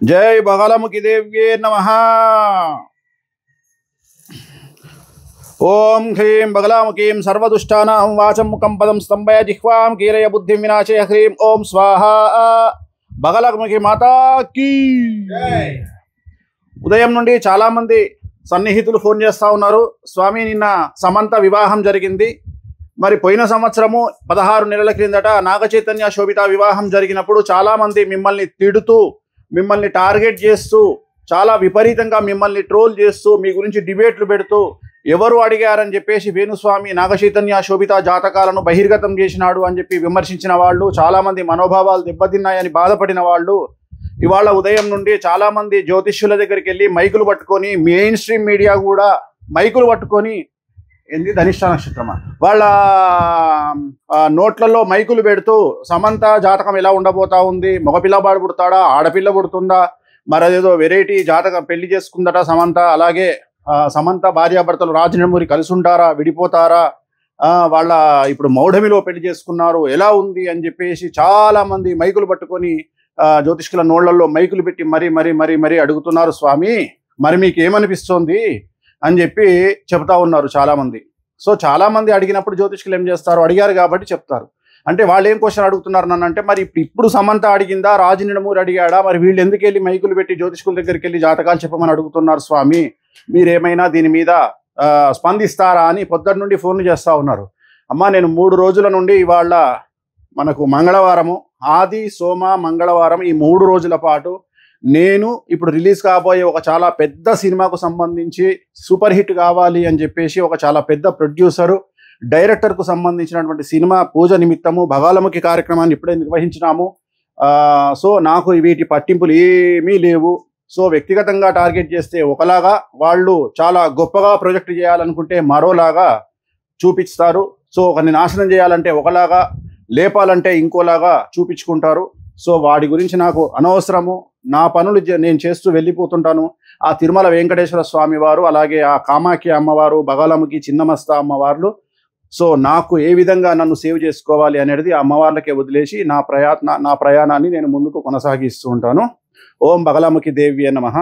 जय बगलामुखी देव्ये नमः। ओम ह्रीं बगलामुखीं सर्वदुष्टानां वाचं मुखं पदं स्तंभय जिह्वां कीलय बुद्धिं विनाशय ह्रीं ओम स्वाहा। बगलामुखी माता की ఉదయం నుండి చాలా మంది సన్నిహితులు ఫోన్ చేస్తా ఉన్నారు. స్వామి నిన్న సమంత వివాహం జరిగింది. మరి పోయిన సంవత్సరము 16 నెలల క్రిందట నాగచైతన్య శోభిత వివాహం జరిగినప్పుడు చాలా మంది మిమ్మల్ని తిడుతూ మిమ్మల్ని టార్గెట్ చేస్తూ చాలా విపరీతంగా మిమ్మల్ని ట్రోల్ చేస్తూ మీ గురించి డిబేట్లు పెడుతూ ఎవరు అడిగారని చెప్పేసి వేణుస్వామి నాగచైతన్య శోభిత జాతకాలను బహిర్గతం చేసినాడు అని చెప్పి విమర్శించిన వాళ్ళు, చాలా మంది మనోభావాలు దెబ్బతిన్నాయని బాధపడిన వాళ్ళు ఇవాళ ఉదయం నుండి చాలా మంది జ్యోతిష్యుల దగ్గరికి వెళ్ళి మైకులు పట్టుకొని మెయిన్ స్ట్రీమ్ మీడియా కూడా మైకులు పట్టుకొని ధనిష్ట నక్షత్రమా వాళ్ళ నోట్లలో మైకులు పెడుతూ సమంత జాతకం ఎలా ఉండబోతా ఉంది, మగపిల్లవాడు పుడతాడా ఆడపిల్ల పుడుతుందా, మరదేదో వెరైటీ జాతకం పెళ్లి చేసుకుందట సమంత, అలాగే సమంత భార్యాభర్తలు రాజనమూరి కలిసి ఉంటారా విడిపోతారా, వాళ్ళ ఇప్పుడు మౌఢమిలో పెళ్లి చేసుకున్నారు ఎలా ఉంది అని చెప్పేసి చాలా మంది మైకులు పట్టుకొని జ్యోతిష్కుల నోళ్లలో మైకులు పెట్టి మరీ మరీ మరీ మరీ అడుగుతున్నారు. స్వామి మరి మీకు ఏమనిపిస్తోంది అని చెప్పి చెప్తా ఉన్నారు చాలామంది. సో చాలామంది అడిగినప్పుడు జ్యోతిష్కులు ఏం చేస్తారు, అడిగారు కాబట్టి చెప్తారు. అంటే వాళ్ళు ఏం క్వశ్చన్ అడుగుతున్నారు నన్ను అంటే, మరి ఇప్పుడు సమంత అడిగిందా రాజనమూరి అడిగాడా, మరి వీళ్ళు ఎందుకు వెళ్ళి మైకులు పెట్టి జ్యోతిష్కుల దగ్గరికి వెళ్ళి జాతకాలు చెప్పమని అడుగుతున్నారు స్వామి, మీరేమైనా దీని మీద స్పందిస్తారా అని పొద్దున్న నుండి ఫోన్లు చేస్తూ ఉన్నారు. అమ్మ నేను 3 రోజుల నుండి ఇవాళ మనకు మంగళవారము ఆది సోమ మంగళవారం ఈ 3 రోజుల పాటు నేను ఇప్పుడు రిలీజ్ కాబోయే ఒక చాలా పెద్ద సినిమాకు సంబంధించి సూపర్ హిట్ కావాలి అని చెప్పేసి ఒక చాలా పెద్ద ప్రొడ్యూసరు డైరెక్టర్కు సంబంధించినటువంటి సినిమా పూజ నిమిత్తము బగలాముఖి కార్యక్రమాన్ని ఇప్పుడే నిర్వహించినాము. సో నాకు వీటి పట్టింపులు ఏమీ లేవు. సో వ్యక్తిగతంగా టార్గెట్ చేస్తే ఒకలాగా, వాళ్ళు చాలా గొప్పగా ప్రొజెక్ట్ చేయాలనుకుంటే మరోలాగా చూపిస్తారు. సో ఒకరిని నాశనం చేయాలంటే ఒకలాగా, లేపాలంటే ఇంకోలాగా చూపించుకుంటారు. సో వాడి గురించి నాకు అనవసరము. నా పనులు నేను చేస్తూ వెళ్ళిపోతుంటాను. ఆ తిరుమల వెంకటేశ్వర స్వామి వారు, అలాగే ఆ కామాఖ్య అమ్మవారు, బగలాముఖి చిన్నమస్తా అమ్మవార్లు, సో నాకు ఏ విధంగా నన్ను సేవ్ చేసుకోవాలి అనేది ఆ అమ్మవార్లకే వదిలేసి నా ప్రయాణాన్ని నేను ముందుకు కొనసాగిస్తూ ఉంటాను. ఓం బగలాముఖి దేవ్యే నమః.